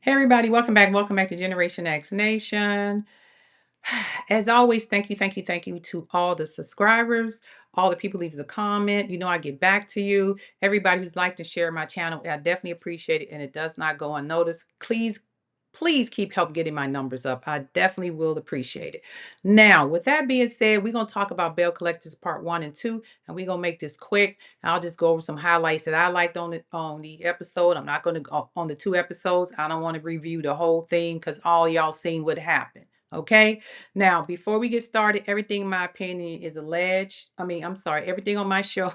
Hey everybody, welcome back. Welcome back to Generation X Nation. As always, thank you to all the subscribers, all the people leaves a comment. You know I get back to you. Everybody who's liked and shared my channel, I definitely appreciate it, and it does not go unnoticed. Please keep help getting my numbers up. I definitely will appreciate it. Now, with that being said, we're gonna talk about Belle Collectors Part 1 and 2, and we're gonna make this quick. I'll just go over some highlights that I liked on the episode. I'm not gonna go on the 2 episodes. I don't want to review the whole thing because all y'all seen what happened. Okay. Now, before we get started, everything in my opinion is alleged. I'm sorry, everything on my show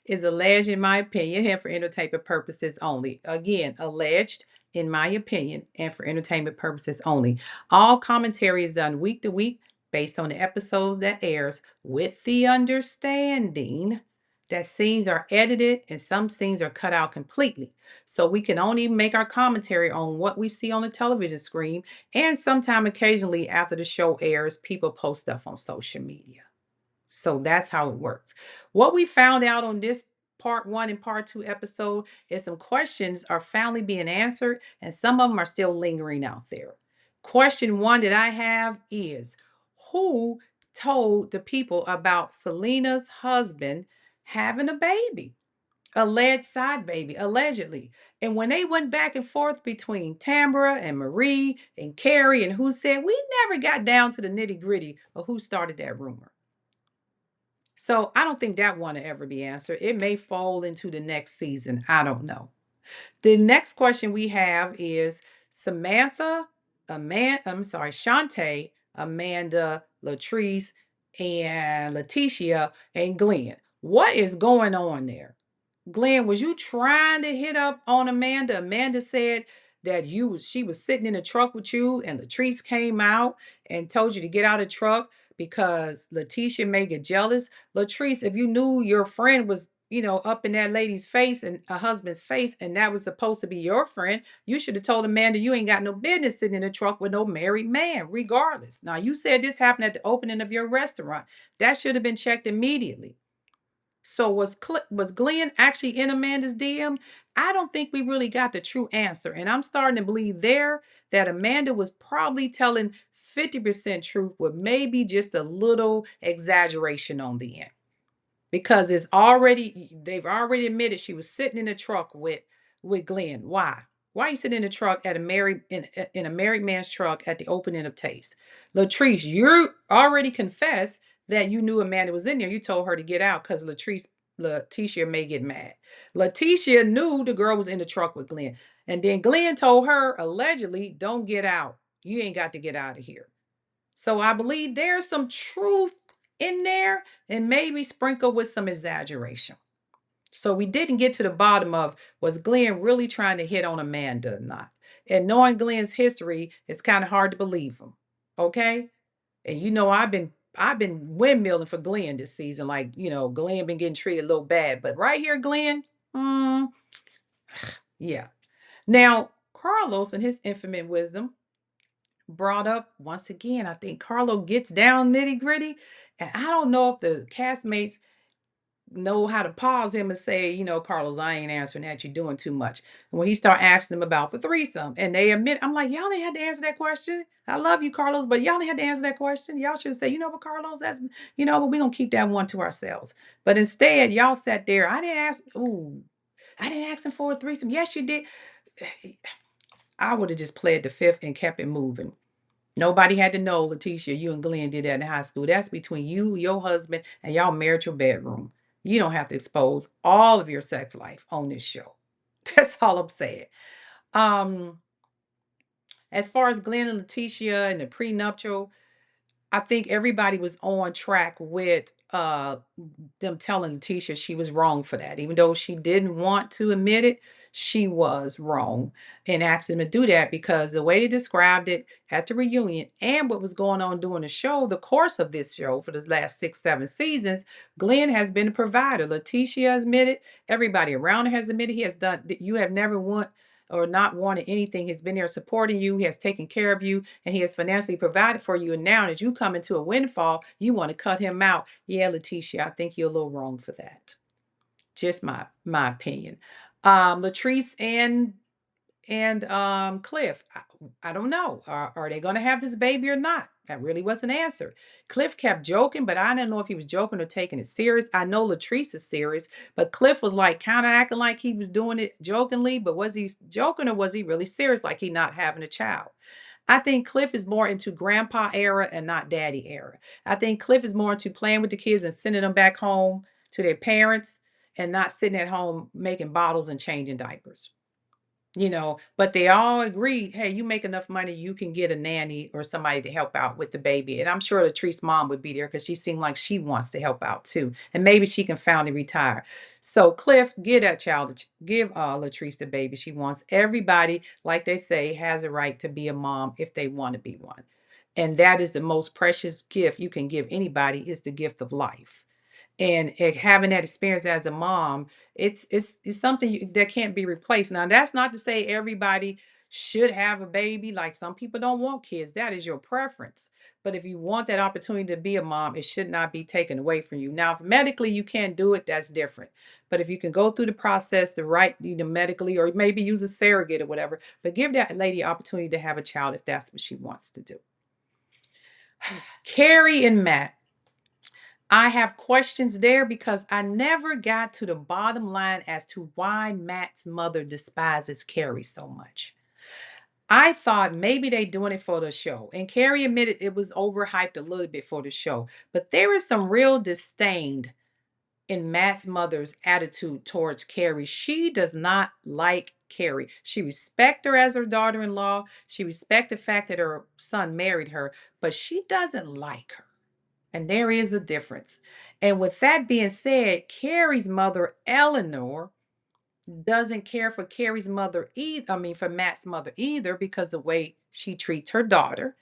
is alleged in my opinion and for entertainment purposes only. Again, alleged in my opinion and for entertainment purposes only. All commentary is done week to week based on the episodes that airs with the understanding that scenes are edited and some scenes are cut out completely. So we can only make our commentary on what we see on the television screen, and sometime occasionally after the show airs, people post stuff on social media. So that's how it works. What we found out on this part 1 and part 2 episode is some questions are finally being answered, and some of them are still lingering out there. Question 1 that I have is, who told the people about Selena's husband having a baby? Alleged side baby, allegedly. And when they went back and forth between Tambra and Marie and Carrie and who said, we never got down to the nitty gritty of who started that rumor. So I don't think that one will ever be answered. It may fall into the next season. I don't know. The next question we have is Samantha, Shantae, Amanda, Latrice, and Letitia, and Glenn. What is going on there? Glenn, was you trying to hit up on Amanda? Amanda said that she was sitting in a truck with you, and Latrice came out and told you to get out of the truck because Letitia may get jealous. Latrice, if you knew your friend was, up in that lady's face and a husband's face, and that was supposed to be your friend, you should have told Amanda you ain't got no business sitting in a truck with no married man, regardless. Now, you said this happened at the opening of your restaurant. That should have been checked immediately. So was Glenn actually in Amanda's DM? I don't think we really got the true answer. And I'm starting to believe there that Amanda was probably telling 50% truth with maybe just a little exaggeration on the end. Because they've already admitted she was sitting in the truck with Glenn. Why? Why are you sitting in the truck at in a married man's truck at the opening of Taste? Latrice, you already confessed that you knew Amanda was in there. You told her to get out because Letitia may get mad. Letitia knew the girl was in the truck with Glenn. And then Glenn told her, allegedly, don't get out. You ain't got to get out of here. So I believe there's some truth in there and maybe sprinkled with some exaggeration. So we didn't get to the bottom of, was Glenn really trying to hit on Amanda or not? And knowing Glenn's history, it's kind of hard to believe him. Okay? And I've been windmilling for Glenn this season. Like, Glenn been getting treated a little bad. But right here, Glenn, yeah. Now, Carlos and his infinite wisdom brought up once again. I think Carlo gets down nitty gritty, and I don't know if the castmates know how to pause him and say, Carlos, I ain't answering that. You're doing too much. And when he start asking them about the threesome, and they admit, I'm like, y'all ain't had to answer that question. I love you, Carlos, but y'all ain't had to answer that question. Y'all should say, but Carlos, but we're gonna keep that one to ourselves. But instead, y'all sat there. I didn't ask him for a threesome. Yes, you did. I would have just pled the fifth and kept it moving. Nobody had to know, Letitia, you and Glenn did that in high school. That's between you, your husband, and y'all marital bedroom. You don't have to expose all of your sex life on this show. That's all I'm saying. Um, as far as Glenn and Letitia and the prenuptial, I think everybody was on track with them telling Letitia she was wrong for that. Even though she didn't want to admit it, she was wrong and asked them to do that because the way they described it at the reunion and what was going on during the show, the course of this show for the last 6, 7 seasons, Glenn has been a provider. Letitia has admitted, everybody around her has admitted he has done, you have never or not wanted anything. He's been there supporting you. He has taken care of you, and he has financially provided for you. And now, as you come into a windfall, you want to cut him out. Yeah, Letitia, I think you're a little wrong for that. Just my opinion. Latrice and and Cliff. I don't know. Are they going to have this baby or not? That really wasn't answered. Cliff kept joking, but I didn't know if he was joking or taking it serious. I know Latrice is serious, but Cliff was like kind of acting like he was doing it jokingly, but was he joking or was he really serious, like he not having a child? I think Cliff is more into grandpa era and not daddy era. I think Cliff is more into playing with the kids and sending them back home to their parents and not sitting at home making bottles and changing diapers. But they all agreed, hey, you make enough money, you can get a nanny or somebody to help out with the baby. And I'm sure Latrice's mom would be there because she seemed like she wants to help out too. And maybe she can finally retire. So Cliff, give that child, give Latrice the baby she wants. Everybody, like they say, has a right to be a mom if they want to be one. And that is the most precious gift you can give anybody, is the gift of life. And having that experience as a mom, it's something that can't be replaced. Now, that's not to say everybody should have a baby. Like, some people don't want kids. That is your preference. But if you want that opportunity to be a mom, it should not be taken away from you. Now, if medically you can't do it, that's different. But if you can go through the process the right, medically, or maybe use a surrogate or whatever, but give that lady opportunity to have a child if that's what she wants to do. Carrie and Matt. I have questions there because I never got to the bottom line as to why Matt's mother despises Carrie so much. I thought maybe they doing it for the show. And Carrie admitted it was overhyped a little bit for the show. But there is some real disdain in Matt's mother's attitude towards Carrie. She does not like Carrie. She respects her as her daughter-in-law. She respects the fact that her son married her, but she doesn't like her. And there is a difference. And with that being said, Carrie's mother, Eleanor, doesn't care for Carrie's mother either. I mean, for Matt's mother either, because the way she treats her daughter.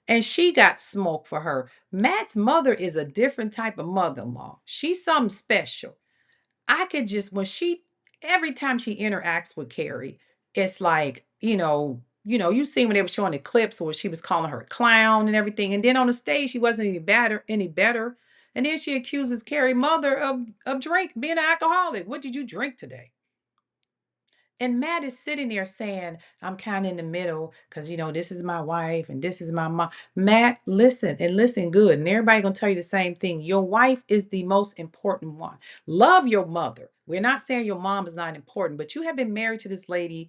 And she got smoke for her. Matt's mother is a different type of mother in law. She's something special. I could just, every time she interacts with Carrie, it's like, you seen when they were showing the clips where she was calling her a clown and everything. And then on the stage, she wasn't any better. And then she accuses Carrie mother of being an alcoholic. What did you drink today? And Matt is sitting there saying, I'm kind of in the middle because, this is my wife and this is my mom. Matt, listen and listen good. And everybody going to tell you the same thing. Your wife is the most important one. Love your mother. We're not saying your mom is not important, but you have been married to this lady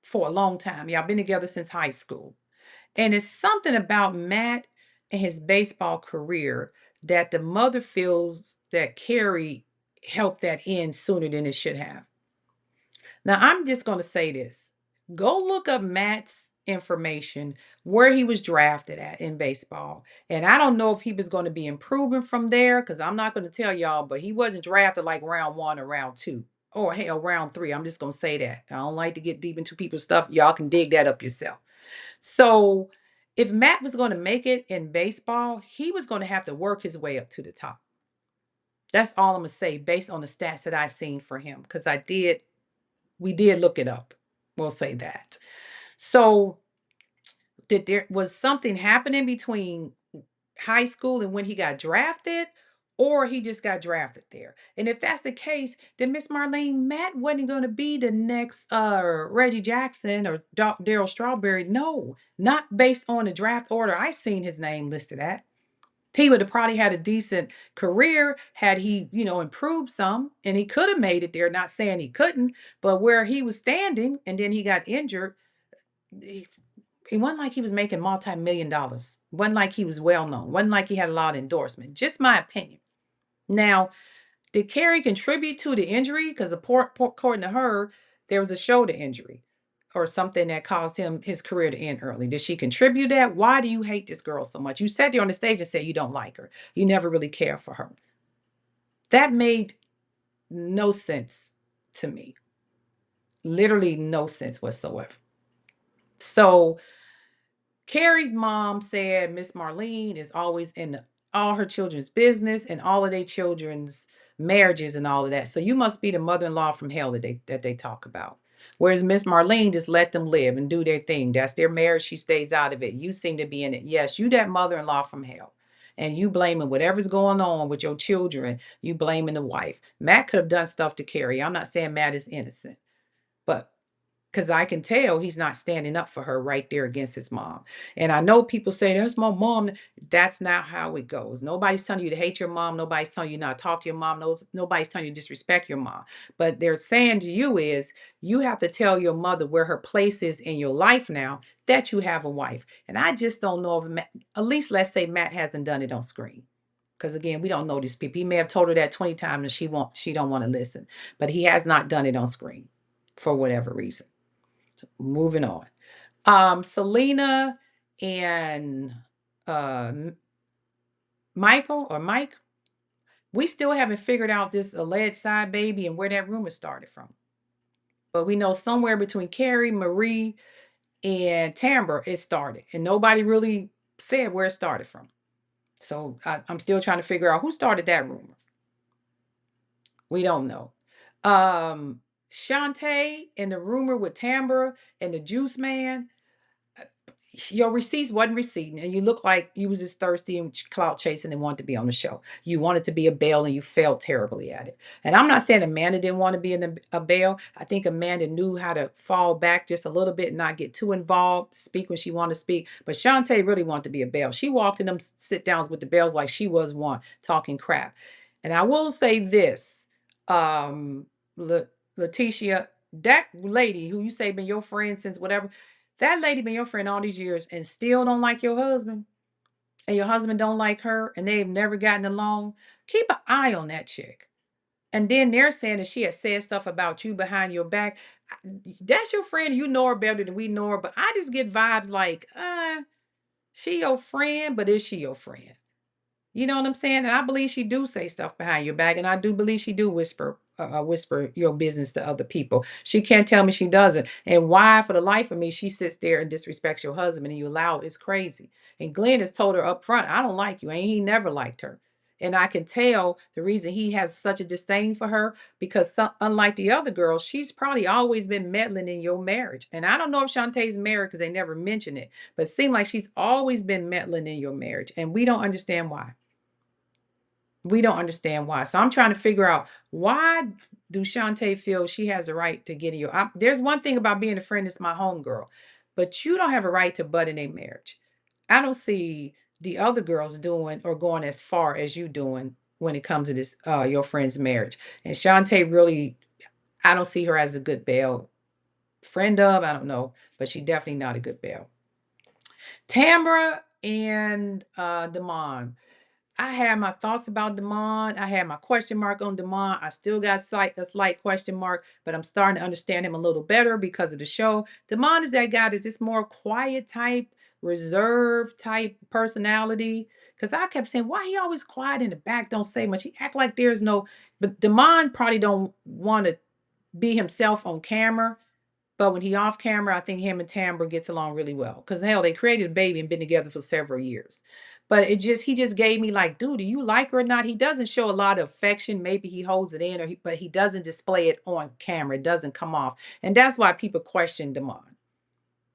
for a long time. Y'all been together since high school. And it's something about Matt and his baseball career that the mother feels that Carrie helped that end sooner than it should have. Now, I'm just going to say this. Go look up Matt's information, where he was drafted at in baseball. And I don't know if he was going to be improving from there, because I'm not going to tell y'all, but he wasn't drafted like round one or round two, or hell, round three. I'm just going to say that. I don't like to get deep into people's stuff. Y'all can dig that up yourself. So if Matt was going to make it in baseball, he was going to have to work his way up to the top. That's all I'm going to say based on the stats that I've seen for him, because we did look it up. We'll say that. So, did there was something happening between high school and when he got drafted, or he just got drafted there? And if that's the case, then Miss Marlene, Matt wasn't going to be the next Reggie Jackson or Daryl Strawberry. No, not based on the draft order I seen his name listed at. He would have probably had a decent career had he, improved some, and he could have made it there. Not saying he couldn't, but where he was standing and then he got injured, he, it wasn't like he was making multi-million dollars. Wasn't like he was well known. Wasn't like he had a lot of endorsement. Just my opinion. Now, did Carrie contribute to the injury? Because according to her, there was a shoulder injury or something that caused his career to end early. Did she contribute that? Why do you hate this girl so much? You sat there on the stage and said you don't like her. You never really care for her. That made no sense to me. Literally no sense whatsoever. So Carrie's mom said Miss Marlene is always in all her children's business and all of their children's marriages and all of that. So you must be the mother-in-law from hell that they talk about. Whereas Miss Marlene just let them live and do their thing. That's their marriage. She stays out of it. You seem to be in it. Yes, you that mother-in-law from hell. And you blaming whatever's going on with your children. You blaming the wife. Matt could have done stuff to Carrie. I'm not saying Matt is innocent. But Because I can tell he's not standing up for her right there against his mom. And I know people say, that's my mom. That's not how it goes. Nobody's telling you to hate your mom. Nobody's telling you not to talk to your mom. Nobody's telling you to disrespect your mom. But they're saying to you is you have to tell your mother where her place is in your life now that you have a wife. And I just don't know if Matt, at least let's say Matt hasn't done it on screen. Because again, we don't know these people. He may have told her that 20 times and she don't want to listen. But he has not done it on screen for whatever reason. Moving on. Selena and uh Michael or Mike, we still haven't figured out this alleged side baby and where that rumor started from. But we know somewhere between Carrie, Marie, and Tamra it started. And nobody really said where it started from. So I'm still trying to figure out who started that rumor. We don't know. Um Shantae and the rumor with Tamra and the juice man, your receipts wasn't receipting, and you look like you was just thirsty and clout chasing and wanted to be on the show. You wanted to be a Belle and you failed terribly at it. And I'm not saying Amanda didn't want to be a Belle. I think Amanda knew how to fall back just a little bit and not get too involved, speak when she wanted to speak. But Shantae really wanted to be a Belle. She walked in them sit downs with the Bells like she was one talking crap. And I will say this, um, Letitia, that lady who you say been your friend since whatever, that lady been your friend all these years and still don't like your husband, and your husband don't like her, and they've never gotten along. Keep an eye on that chick. And then they're saying that she has said stuff about you behind your back. That's your friend. You know her better than we know her, but I just get vibes like, she your friend, but is she your friend? You know what I'm saying? And I believe she do say stuff behind your back, and I do believe she do whisper your business to other people. She can't tell me she doesn't. And why, for the life of me, she sits there and disrespects your husband, and you allow it's crazy. And Glenn has told her up front, I don't like you, and he never liked her. And I can tell the reason he has such a disdain for her because unlike the other girls, she's probably always been meddling in your marriage. And I don't know if Shantae's married because they never mention it, but it seems like she's always been meddling in your marriage, and we don't understand why. We don't understand why. So I'm trying to figure out why do Shantae feel she has a right to get in your. There's one thing about being a friend, it's my homegirl, but you don't have a right to butt in a marriage. I don't see the other girls doing or going as far as you doing when it comes to this your friend's marriage. And Shantae really, I don't see her as a good Belle friend of. I don't know, but she definitely not a good Belle. Tamara and Damon. I had my thoughts about Damon. I had my question mark on Damon. I still got a slight question mark, but I'm starting to understand him a little better because of the show. Damon is that guy that's just more quiet type, reserved type personality. Because I kept saying, why he always quiet in the back, don't say much. He act like there's no, but Damon probably don't want to be himself on camera. But when he off camera, I think him and Tambra gets along really well. Cause hell, they created a baby and been together for several years. But he just gave me like, dude, do you like her or not? He doesn't show a lot of affection. Maybe he holds it in, but he doesn't display it on camera. It doesn't come off, and that's why people question Damon.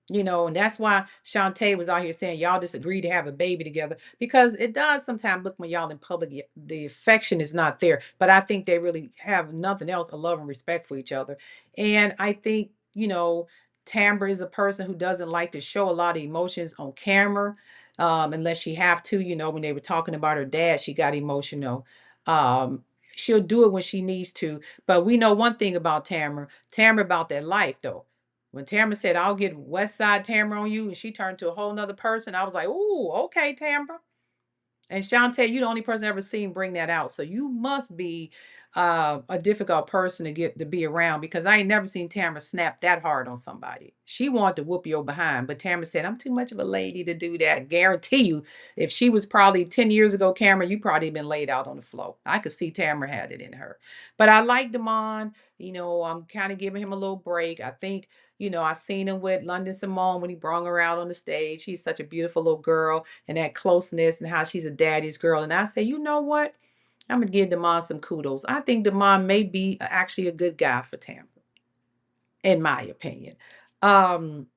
And that's why Shantae was out here saying y'all just agreed to have a baby together because it does sometimes look when y'all in public, the affection is not there. But I think they really have nothing else, a love and respect for each other. And I think, Tambra is a person who doesn't like to show a lot of emotions on camera, unless she have to. When they were talking about her dad, she got emotional. Um, she'll do it when she needs to. But we know one thing about Tamra. Tamra about that life though. When Tamara said, I'll get West Side Tamara on you, and she turned to a whole nother person, I was like, ooh, okay, Tamara. And Shantae, you the only person I ever seen bring that out. So you must be a difficult person to get to be around because I ain't never seen Tamara snap that hard on somebody. She wanted to whoop your behind, but Tamara said, I'm too much of a lady to do that. Guarantee you, if she was probably 10 years ago, Cameron, you probably been laid out on the floor. I could see Tamara had it in her. But I like Damon. I'm kind of giving him a little break. I think I seen him with London Simone when he brought her out on the stage. She's such a beautiful little girl and that closeness and how she's a daddy's girl. And I say, you know what? I'm going to give Damon some kudos. I think Damon may be actually a good guy for Tampa, in my opinion. Um,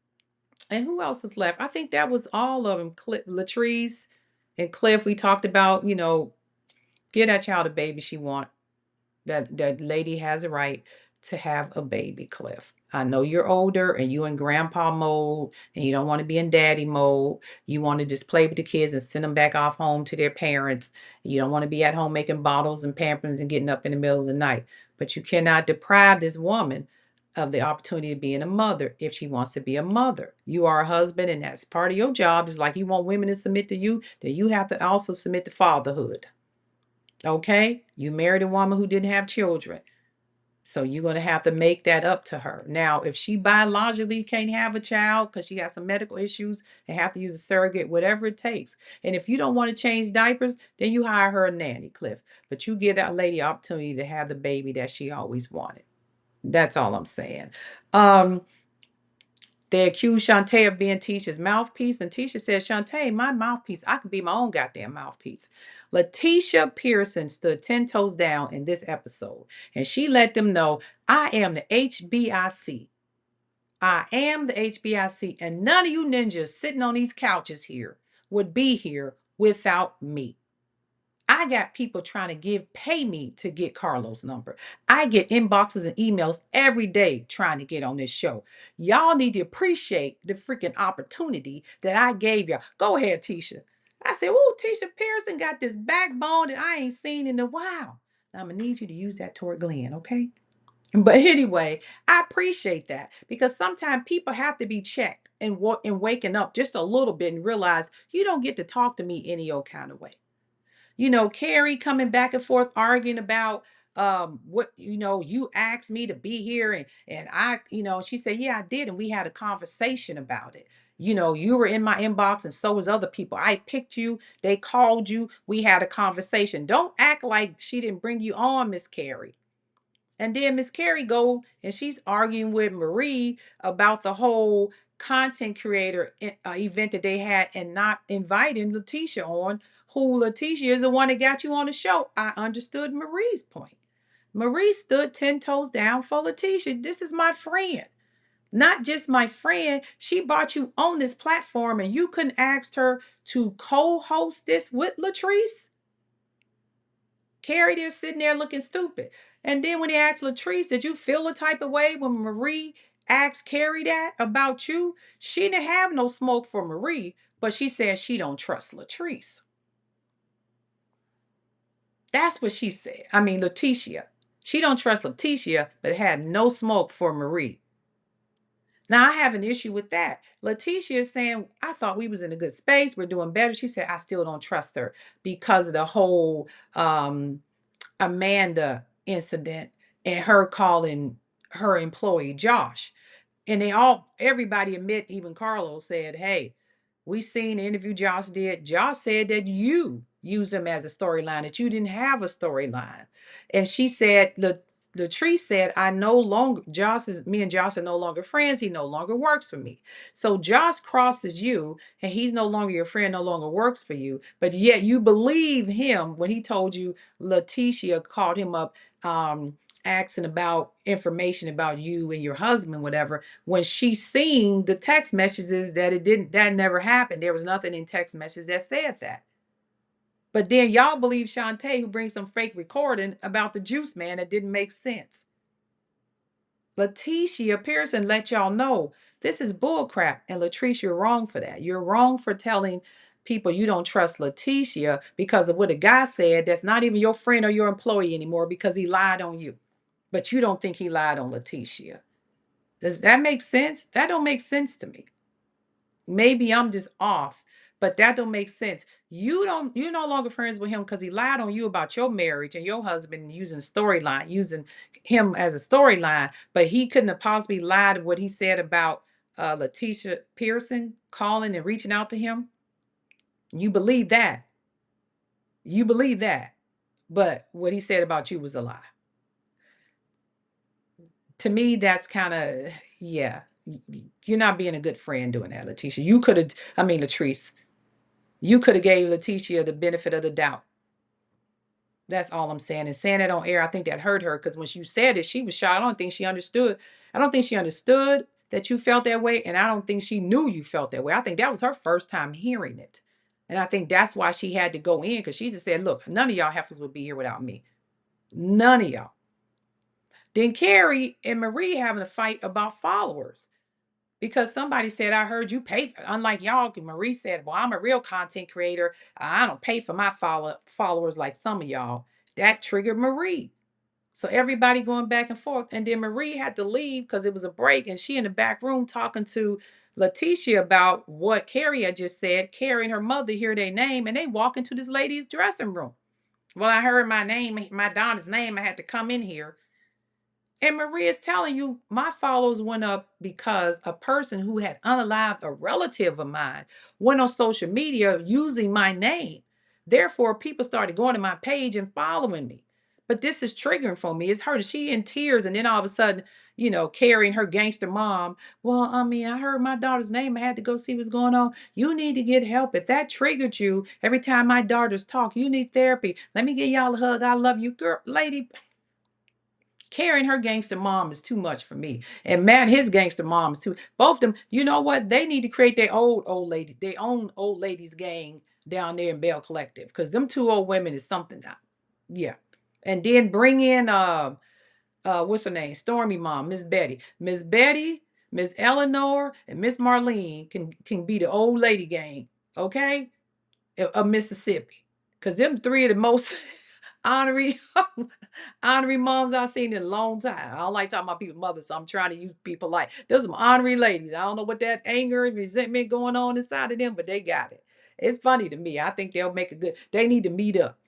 and who else is left? I think that was all of them. Latrice and Cliff, we talked about, give that child a baby she want. That lady has a right to have a baby, Cliff. I know you're older and you in grandpa mode and you don't want to be in daddy mode. You want to just play with the kids and send them back off home to their parents. You don't want to be at home making bottles and pampers and getting up in the middle of the night. But you cannot deprive this woman of the opportunity of being a mother if she wants to be a mother. You are a husband and that's part of your job. Just like you want women to submit to you, then you have to also submit to fatherhood. Okay? You married a woman who didn't have children. So you're going to have to make that up to her. Now, if she biologically can't have a child because she has some medical issues and have to use a surrogate, whatever it takes. And if you don't want to change diapers, then you hire her a nanny, Cliff. But you give that lady opportunity to have the baby that she always wanted. That's all I'm saying. Um, they accuse Shantae of being Tisha's mouthpiece, and Tisha says, Shantae, my mouthpiece, I could be my own goddamn mouthpiece. Letitia Pearson stood 10 toes down in this episode, and she let them know, I am the HBIC. I am the HBIC, and none of you ninjas sitting on these couches here would be here without me. I got people trying to pay me to get Carlos' number. I get inboxes and emails every day trying to get on this show. Y'all need to appreciate the freaking opportunity that I gave y'all. Go ahead, Tisha. I said, oh, Tisha Pearson got this backbone that I ain't seen in a while. Now, I'm going to need you to use that toward Glenn, okay? But anyway, I appreciate that because sometimes people have to be checked and waking up just a little bit and realize you don't get to talk to me any old kind of way. Carrie coming back and forth arguing about what you asked me to be here and I she said, yeah, I did, and we had a conversation about it. You were in my inbox and so was other people. I picked you, they called you, we had a conversation. Don't act like she didn't bring you on, Miss Carrie. And then Miss Carrie go and she's arguing with Marie about the whole content creator event that they had and not inviting Letitia on, who Letitia is the one that got you on the show. I understood Marie's point. Marie stood 10 toes down for Letitia. This is my friend. Not just my friend. She brought you on this platform and you couldn't ask her to co-host this with Latrice. Carrie there sitting there looking stupid. And then when he asked Latrice, did you feel a type of way when Marie asked Carrie that about you? She didn't have no smoke for Marie, but she said she don't trust Latrice. That's what she said. I mean, Letitia. She don't trust Letitia, but had no smoke for Marie. Now I have an issue with that. Letitia is saying, I thought we was in a good space. We're doing better. She said, I still don't trust her because of the whole Amanda incident and her calling her employee Josh. And everybody admit, even Carlos said, hey, we seen the interview Josh did. Josh said that you used him as a storyline, that you didn't have a storyline. And she said, Latrice said, I no longer, me and Josh are no longer friends. He no longer works for me. So Josh crosses you and he's no longer your friend, no longer works for you. But yet you believe him when he told you Letitia called him up, asking about information about you and your husband, whatever, when she seen the text messages that never happened. There was nothing in text messages that said that. But then y'all believe Shantae, who brings some fake recording about the juice man that didn't make sense. Letitia Pearson let y'all know this is bullcrap. And Latrice, you're wrong for that. You're wrong for telling people you don't trust Letitia because of what a guy said that's not even your friend or your employee anymore because he lied on you. But you don't think he lied on Letitia. Does that make sense? That don't make sense to me. Maybe I'm just off, but that don't make sense. You're no longer friends with him because he lied on you about your marriage and your husband using him as a storyline, but he couldn't have possibly lied what he said about Letitia Pearson calling and reaching out to him. You believe that. You believe that. But what he said about you was a lie. To me, that's kind of, yeah, you're not being a good friend doing that, Letitia. Latrice, you could have gave Letitia the benefit of the doubt. That's all I'm saying. And saying it on air, I think that hurt her because when she said it, she was shocked. I don't think she understood. I don't think she understood that you felt that way. And I don't think she knew you felt that way. I think that was her first time hearing it. And I think that's why she had to go in because she just said, look, none of y'all heifers would be here without me. None of y'all. Then Carrie and Marie having a fight about followers because somebody said, I heard you pay. Unlike y'all, Marie said, well, I'm a real content creator. I don't pay for my followers like some of y'all. That triggered Marie. So everybody going back and forth. And then Marie had to leave because it was a break. And she in the back room talking to Letitia about what Carrie had just said. Carrie and her mother hear their name and they walk into this lady's dressing room. Well, I heard my name, my daughter's name. I had to come in here. And Maria is telling you, my followers went up because a person who had unalived a relative of mine went on social media using my name. Therefore, people started going to my page and following me. But this is triggering for me. It's hurting. She in tears, and then all of a sudden, carrying her gangster mom. Well, I mean, I heard my daughter's name. I had to go see what's going on. You need to get help. If that triggered you, every time my daughters talk, you need therapy. Let me give y'all a hug. I love you, girl, lady. Carrying her gangster mom is too much for me. And Matt, his gangster mom is too. Both of them, you know what? They need to create their old lady, their own old ladies gang down there in Belle Collective. Because them two old women is something. Yeah. And then bring in what's her name? Stormy mom, Miss Betty. Miss Betty, Miss Eleanor, and Miss Marlene can be the old lady gang, okay? Of Mississippi. Because them three are the most honorary honorary moms I've seen in a long time. I don't like talking about people's mothers, so I'm trying to use people like there's some honorary ladies. I don't know what that anger and resentment going on inside of them, but they got it. It's funny to me. I think they'll make a good. They need to meet up.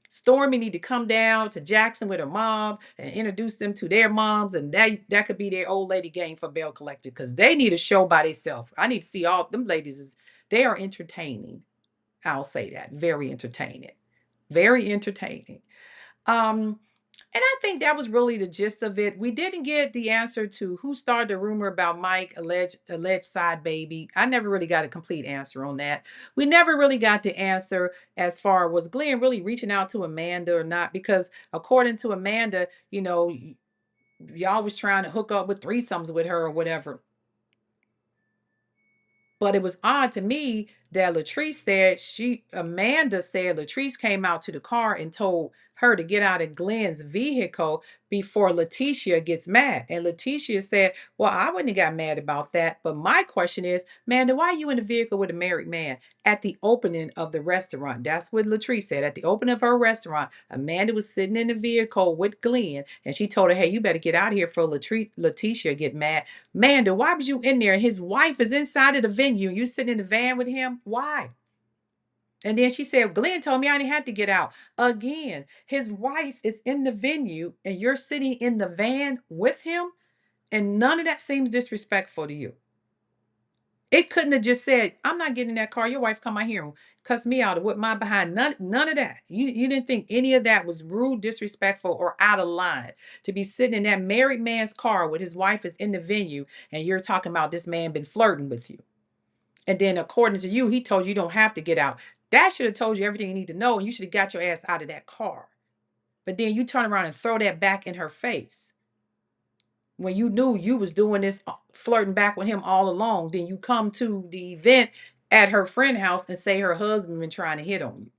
Stormy need to come down to Jackson with her mom and introduce them to their moms, and that could be their old lady gang for Belle Collective because they need a show by themselves. I need to see all them ladies. They are entertaining. I'll say that. Very entertaining. Very entertaining. Um, and I think that was really the gist of it. We didn't get the answer to who started the rumor about Mike alleged side baby. I never really got a complete answer on that. We never really got the answer as far was Glenn really reaching out to Amanda or not, because according to Amanda, y'all was trying to hook up with threesomes with her or whatever. But it was odd to me that Amanda said Latrice came out to the car and told her to get out of Glenn's vehicle before Letitia gets mad. And Letitia said, well, I wouldn't have got mad about that. But my question is, Amanda, why are you in the vehicle with a married man at the opening of the restaurant? That's what Latrice said. At the opening of her restaurant, Amanda was sitting in the vehicle with Glenn and she told her, hey, you better get out of here for Letitia get mad. Amanda, why was you in there? And his wife is inside of the venue. You sitting in the van with him? Why? And then she said, Glenn told me I didn't have to get out. Again, his wife is in the venue and you're sitting in the van with him. And none of that seems disrespectful to you. It couldn't have just said, I'm not getting in that car. Your wife come out here and cuss me out or whip my behind. None of that. You didn't think any of that was rude, disrespectful, or out of line to be sitting in that married man's car with his wife is in the venue and you're talking about this man been flirting with you. And then according to you, he told you don't have to get out. That should have told you everything you need to know, and you should have got your ass out of that car. But then you turn around and throw that back in her face. When you knew you was doing this flirting back with him all along, then you come to the event at her friend house and say her husband been trying to hit on you.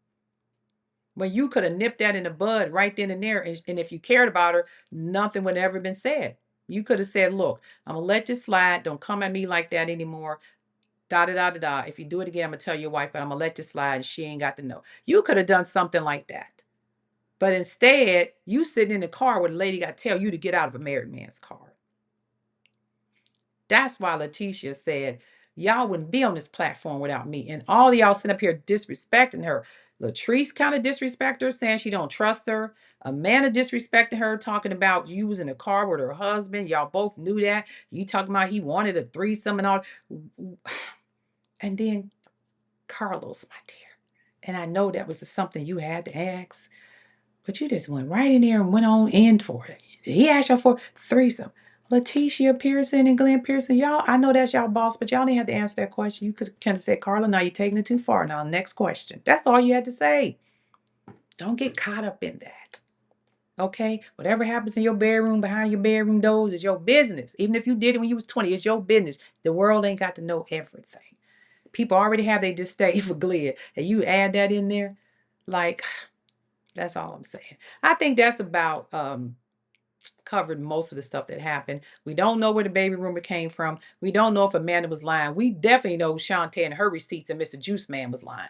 When you could have nipped that in the bud right then and there, and if you cared about her, nothing would have ever been said. You could have said, look, I'm gonna let this slide. Don't come at me like that anymore. Da da da da da. If you do it again, I'm gonna tell your wife, but I'm gonna let this slide and she ain't got to know. You could have done something like that. But instead, you sitting in the car with a lady got to tell you to get out of a married man's car. That's why Letitia said, y'all wouldn't be on this platform without me. And all y'all sitting up here disrespecting her. Latrice kind of disrespected her, saying she don't trust her. Amanda disrespected her, talking about you was in a car with her husband. Y'all both knew that. You talking about he wanted a threesome and all. And then Carlos, my dear. And I know that was something you had to ask, but you just went right in there and went on in for it. He asked you for threesome. Letitia Pearson and Glenn Pearson, y'all, I know that's y'all boss, but y'all didn't have to answer that question. You could kind of say, Carla, now you're taking it too far. Now, next question. That's all you had to say. Don't get caught up in that. Okay? Whatever happens in your bedroom, behind your bedroom doors is your business. Even if you did it when you was 20, it's your business. The world ain't got to know everything. People already have their disdain for Glenn, and you add that in there, like, that's all I'm saying. I think that's about covered most of the stuff that happened. We don't know where the baby rumor came from. We don't know if Amanda was lying. We definitely know Shantae and her receipts and Mr. Juice Man was lying.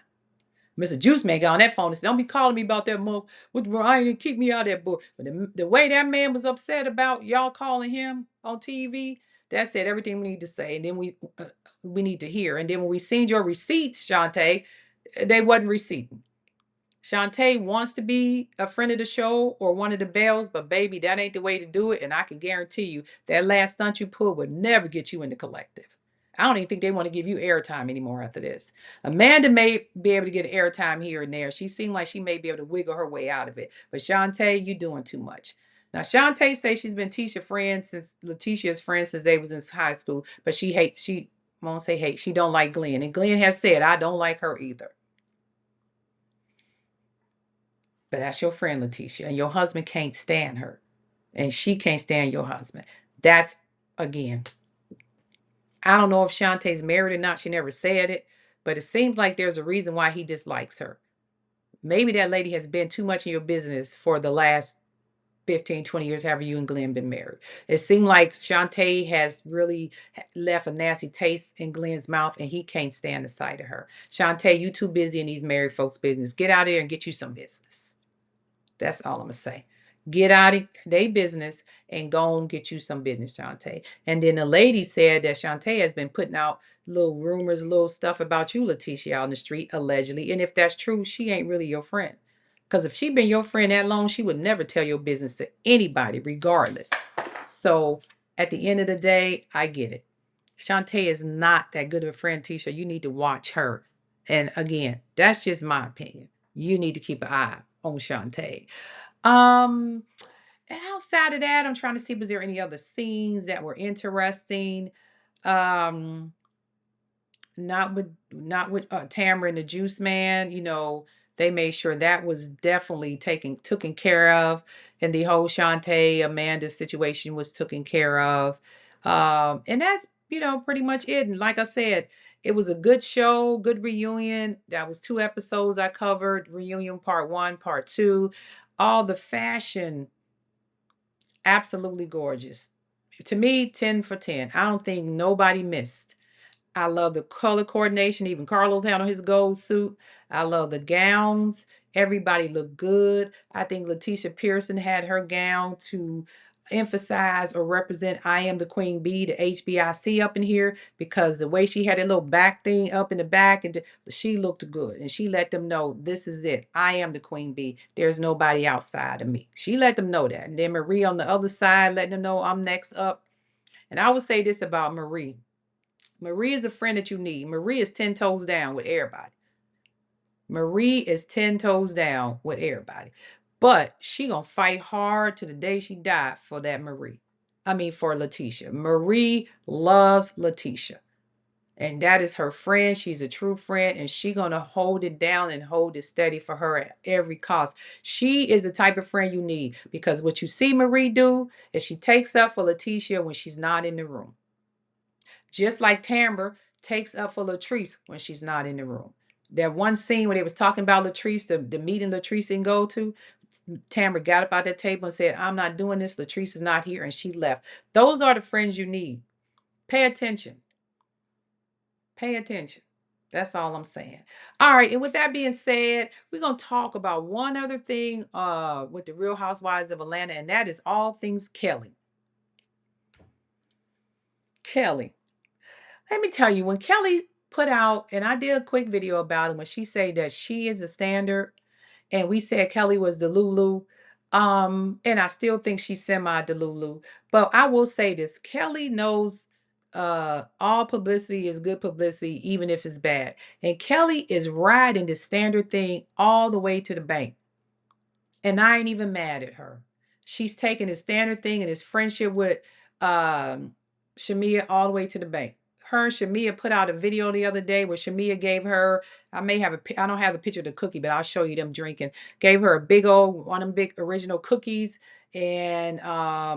Mr. Juice Man got on that phone and said, "Don't be calling me about that mo. I ain't kick me out of that book." But the way that man was upset about y'all calling him on TV, that said everything we need to say. And then we need to hear. And then when we seen your receipts, Shantae, they wasn't receipting. Shantae wants to be a friend of the show or one of the Bells, but baby, that ain't the way to do it. And I can guarantee you that last stunt you pulled would never get you in the collective. I don't even think they want to give you airtime anymore after this. Amanda may be able to get airtime here and there. She seemed like she may be able to wiggle her way out of it. But Shantae, you doing too much. Now, Shantae says she's been Letitia's friend since they was in high school, but she won't say hate. She don't like Glenn. And Glenn has said, I don't like her either. But that's your friend, Letitia, and your husband can't stand her, and she can't stand your husband. That's, again, I don't know if Shantae's married or not. She never said it, but it seems like there's a reason why he dislikes her. Maybe that lady has been too much in your business for the last 15, 20 years, however you and Glenn been married. It seemed like Shantae has really left a nasty taste in Glenn's mouth, and he can't stand the sight of her. Shantae, you too busy in these married folks' business. Get out of there and get you some business. That's all I'm gonna say. Get out of their business and go and get you some business, Shantae. And then the lady said that Shantae has been putting out little rumors, little stuff about you, Letitia, out in the street, allegedly. And if that's true, she ain't really your friend. Because if she been your friend that long, she would never tell your business to anybody, regardless. So at the end of the day, I get it. Shantae is not that good of a friend, Tisha. You need to watch her. And again, that's just my opinion. You need to keep an eye on Shantae. Um, and outside of that, I'm trying to see was there any other scenes that were interesting. Um, not with Tamara and the Juice Man. They made sure that was definitely taken care of, and the whole Shantae Amanda situation was taken care of. And that's pretty much it. And like I said, it was a good show, good reunion. That was 2 episodes I covered. Reunion part 1, part 2. All the fashion, absolutely gorgeous. To me, 10 for 10. I don't think nobody missed. I love the color coordination. Even Carlos had on his gold suit. I love the gowns. Everybody looked good. I think Letitia Pearson had her gown to emphasize or represent I am the Queen Bee, the HBIC up in here, because the way she had a little back thing up in the back, and she looked good. And she let them know, this is it. I am the Queen Bee. There's nobody outside of me. She let them know that. And then Marie on the other side letting them know I'm next up. And I would say this about Marie. Marie is a friend that you need. Marie is 10 toes down with everybody. Marie is 10 toes down with everybody. But she gonna fight hard to the day she died for that Marie. I mean, for Letitia. Marie loves Letitia. And that is her friend. She's a true friend. And she gonna hold it down and hold it steady for her at every cost. She is the type of friend you need. Because what you see Marie do is she takes up for Letitia when she's not in the room. Just like Tamara takes up for Latrice when she's not in the room. That one scene where they was talking about Latrice, the meeting Latrice didn't go to, Tamara got up out that table and said, I'm not doing this. Latrice is not here. And she left. Those are the friends you need. Pay attention. Pay attention. That's all I'm saying. All right. And with that being said, we're going to talk about one other thing with the Real Housewives of Atlanta, and that is all things Kelli. Kelli. Let me tell you, when Kelli put out, and I did a quick video about it, when she said that she is a standard, and we said Kelli was the Lulu, and I still think she's semi the Lulu. But I will say this: Kelli knows all publicity is good publicity, even if it's bad. And Kelli is riding the standard thing all the way to the bank. And I ain't even mad at her. She's taking his standard thing and his friendship with Shamia all the way to the bank. her and Shamia put out a video the other day where Shamia gave her, I don't have the picture of the cookie, but I'll show you them drinking. Gave her a big old, one of them big original cookies. And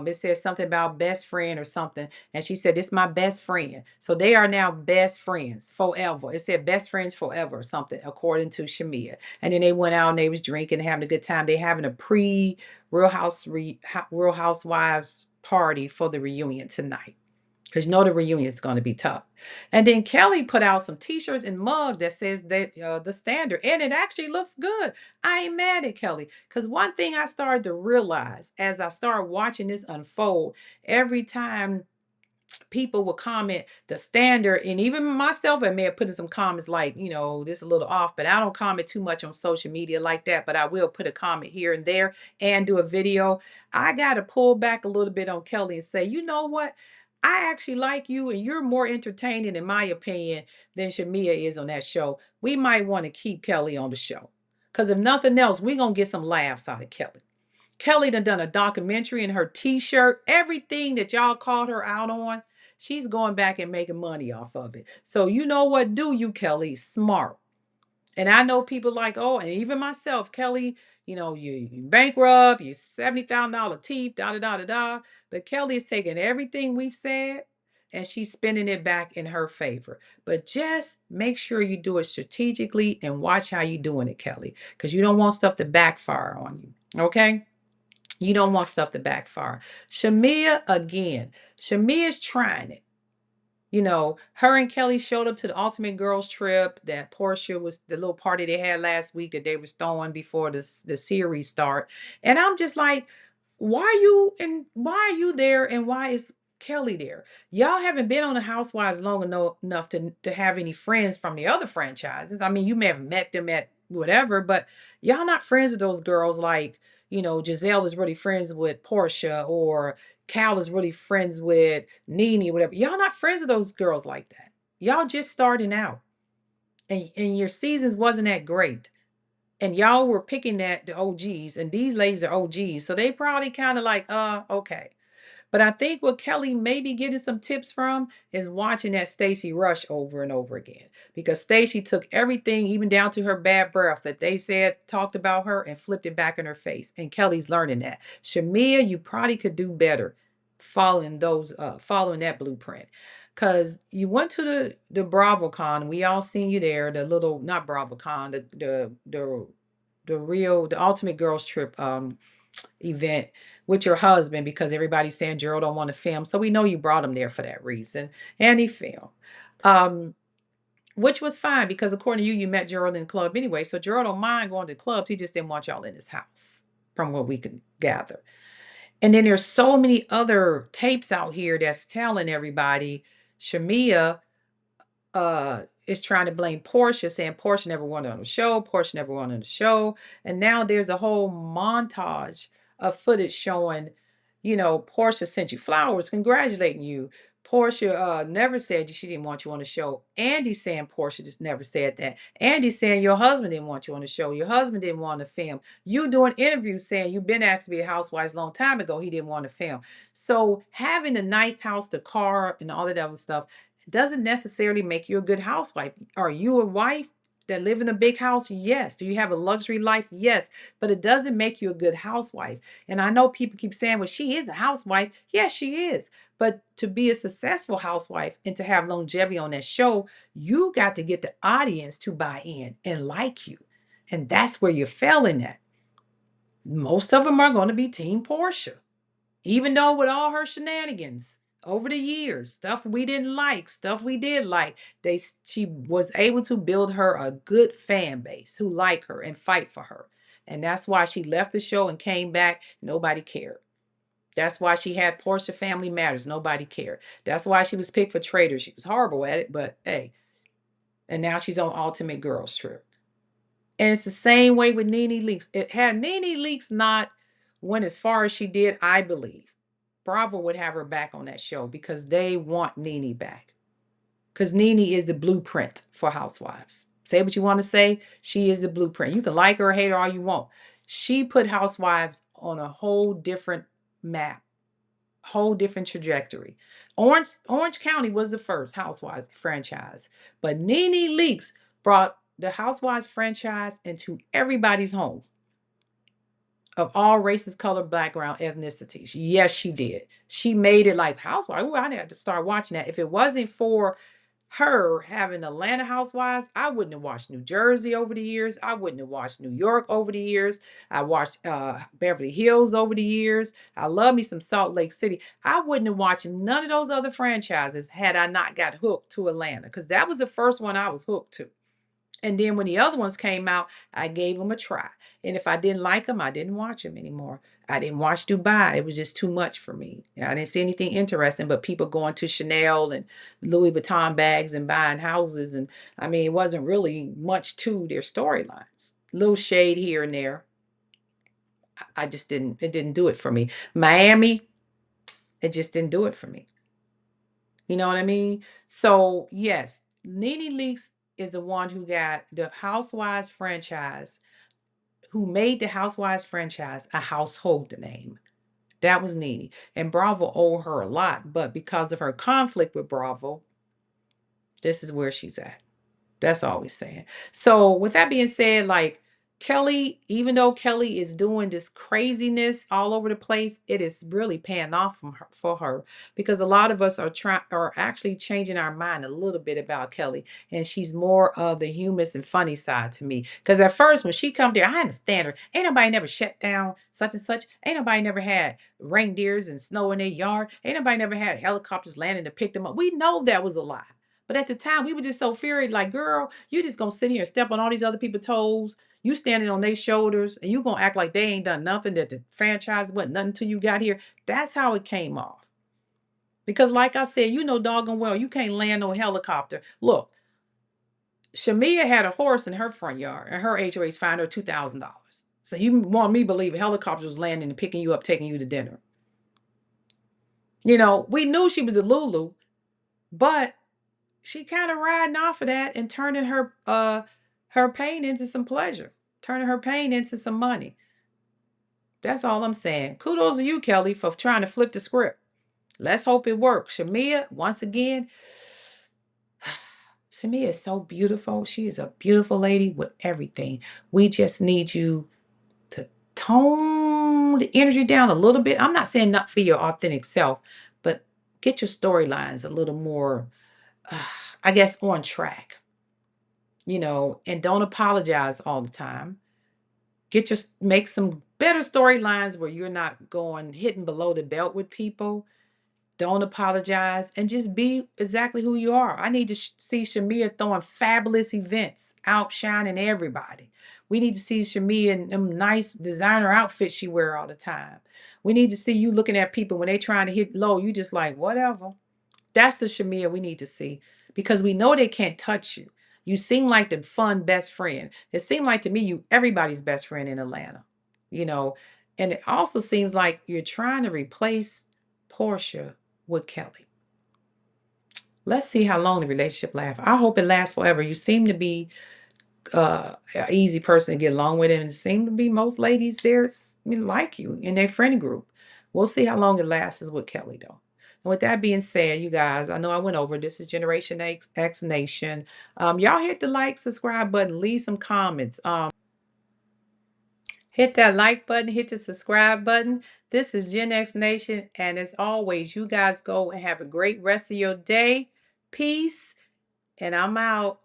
it says something about best friend or something. And she said, "This is my best friend." So they are now best friends forever. It said best friends forever or something, according to Shamia. And then they went out and they was drinking, having a good time. They having a Real Housewives party for the reunion tonight. Because you know the reunion is going to be tough. And then Kelli put out some t-shirts and mugs that says that the standard, and it actually looks good. I ain't mad at Kelli, because one thing I started to realize as I started watching this unfold, every time people will comment the standard, and even myself, I may have put in some comments like, this is a little off, but I don't comment too much on social media like that, but I will put a comment here and there and do a video. I got to pull back a little bit on Kelli and say, you know what? I actually like you, and you're more entertaining, in my opinion, than Shamia is on that show. We might want to keep Kelli on the show, because if nothing else, we're going to get some laughs out of Kelli. Kelli done a documentary, and her t-shirt, everything that y'all called her out on, she's going back and making money off of it. So you know what? Do you, Kelli? Smart. And I know people like, oh, and even myself, Kelli, you bankrupt, you $70,000 teeth, da da da da da. But Kelli is taking everything we've said and she's spending it back in her favor. But just make sure you do it strategically and watch how you're doing it, Kelli, because you don't want stuff to backfire on you. Okay? You don't want stuff to backfire. Shamia, again, Shamia's trying it. Her and Kelli showed up to the Ultimate Girls Trip. That Portia was the little party they had last week that they was throwing before the series start. And I'm just like, why are you there, and why is Kelli there? Y'all haven't been on the Housewives long enough to have any friends from the other franchises. I mean, you may have met them at whatever, but y'all not friends with those girls like, Giselle is really friends with Portia, or Cal is really friends with Nene, whatever. Y'all not friends with those girls like that. Y'all just starting out. And your seasons wasn't that great. And y'all were picking at the OGs, and these ladies are OGs. So they probably kind of like, okay. But I think what Kelli may be getting some tips from is watching that Stacey Rush over and over again. Because Stacey took everything, even down to her bad breath that they said, talked about her, and flipped it back in her face. And Kelli's learning that. Shamia, you probably could do better following that blueprint. Because you went to the BravoCon, we all seen you there, the little, not BravoCon, the Ultimate Girls Trip event with your husband, because everybody's saying Gerald don't want to film. So we know you brought him there for that reason. And he filmed. Which was fine, because according to you met Gerald in the club anyway. So Gerald don't mind going to the clubs. He just didn't want y'all in his house, from what we could gather. And then there's so many other tapes out here that's telling everybody Shamia is trying to blame Portia, saying Portia never wanted on the show, Portia never wanted on the show. And now there's a whole montage of footage showing, Portia sent you flowers, congratulating you. Portia never said she didn't want you on the show. Andy saying Portia just never said that. Andy saying your husband didn't want you on the show. Your husband didn't want to film. You doing interviews saying you've been asked to be a housewife a long time ago. He didn't want to film. So having a nice house, the car, and all that other stuff doesn't necessarily make you a good housewife. Are you a wife that live in a big house? Yes. Do you have a luxury life? Yes. But it doesn't make you a good housewife. And I know people keep saying, well, she is a housewife. Yes, she is. But to be a successful housewife and to have longevity on that show, you got to get the audience to buy in and like you. And that's where you're failing at. Most of them are going to be Team Portia. Even though with all her shenanigans over the years, stuff we didn't like, stuff we did like, she was able to build her a good fan base who like her and fight for her. And that's why she left the show and came back. Nobody cared. That's why she had Portia Family Matters. Nobody cared. That's why she was picked for Traitors. She was horrible at it, but hey. And now she's on Ultimate Girls Trip. And it's the same way with Nene Leakes. Had Nene Leakes not went as far as she did, I believe Bravo would have her back on that show, because they want Nene back. Because Nene is the blueprint for housewives. Say what you want to say. She is the blueprint. You can like her or hate her all you want. She put housewives on a whole different map, whole different trajectory. Orange County was the first Housewives franchise, but Nene Leakes brought the Housewives franchise into everybody's home of all races, color, background, ethnicities. Yes, she did. She made it like Housewives. Ooh, I had to start watching that. If it wasn't for her having Atlanta Housewives, I wouldn't have watched New Jersey over the years. I wouldn't have watched New York over the years. I watched Beverly Hills over the years. I love me some Salt Lake City. I wouldn't have watched none of those other franchises had I not got hooked to Atlanta, because that was the first one I was hooked to. And then when the other ones came out, I gave them a try. And if I didn't like them, I didn't watch them anymore. I didn't watch Dubai. It was just too much for me. I didn't see anything interesting but people going to Chanel and Louis Vuitton bags and buying houses. And I mean, it wasn't really much to their storylines. Little shade here and there. I just didn't, it didn't do it for me. Miami, it just didn't do it for me. You know what I mean? So, yes, Nene Leakes is the one who got the Housewives franchise, who made the Housewives franchise a household name. That was Nene. And Bravo owed her a lot, but because of her conflict with Bravo, this is where she's at. That's all we're saying. So, with that being said, like Kelli, even though Kelli is doing this craziness all over the place, it is really paying off from her, for her, because a lot of us are actually changing our mind a little bit about Kelli, and she's more of the humorous and funny side to me. Because at first, when she come there, I understand her. Ain't nobody never shut down such and such. Ain't nobody never had reindeers and snow in their yard. Ain't nobody never had helicopters landing to pick them up. We know that was a lie. But at the time, we were just so furious, like, girl, you just gonna sit here and step on all these other people's toes. You standing on their shoulders, and you gonna act like they ain't done nothing, that the franchise wasn't nothing till you got here. That's how it came off. Because, like I said, you know doggone well you can't land on a helicopter. Look, Shamia had a horse in her front yard, and her HOA's fined her $2,000. So you want me to believe a helicopter was landing and picking you up, taking you to dinner? You know, we knew she was a Lulu, but she kind of riding off of that and turning her pain into some pleasure, turning her pain into some money. That's all I'm saying. Kudos to you, Kelli, for trying to flip the script. Let's hope it works. Shamia, once again, Shamia is so beautiful. She is a beautiful lady with everything. We just need you to tone the energy down a little bit. I'm not saying not be your authentic self, but get your storylines a little more, I guess, on track. And don't apologize all the time. Make some better storylines where you're not going hitting below the belt with people. Don't apologize and just be exactly who you are. I need to see Shamia throwing fabulous events, outshining everybody. We need to see Shamia in them nice designer outfits she wear all the time. We need to see you looking at people when they trying to hit low. You just like, whatever. That's the Shamia we need to see, because we know they can't touch you. You seem like the fun best friend. It seemed like to me you everybody's best friend in Atlanta, you know. And it also seems like you're trying to replace Portia with Kelli. Let's see how long the relationship lasts. I hope it lasts forever. You seem to be an easy person to get along with, and it seems to be most ladies there like you in their friend group. We'll see how long it lasts with Kelli, though. And with that being said, you guys, I know I went over. This is Generation X Nation. Y'all hit the like, subscribe button, leave some comments. Hit that like button, hit the subscribe button. This is Gen X Nation, and as always, you guys go and have a great rest of your day. Peace, and I'm out.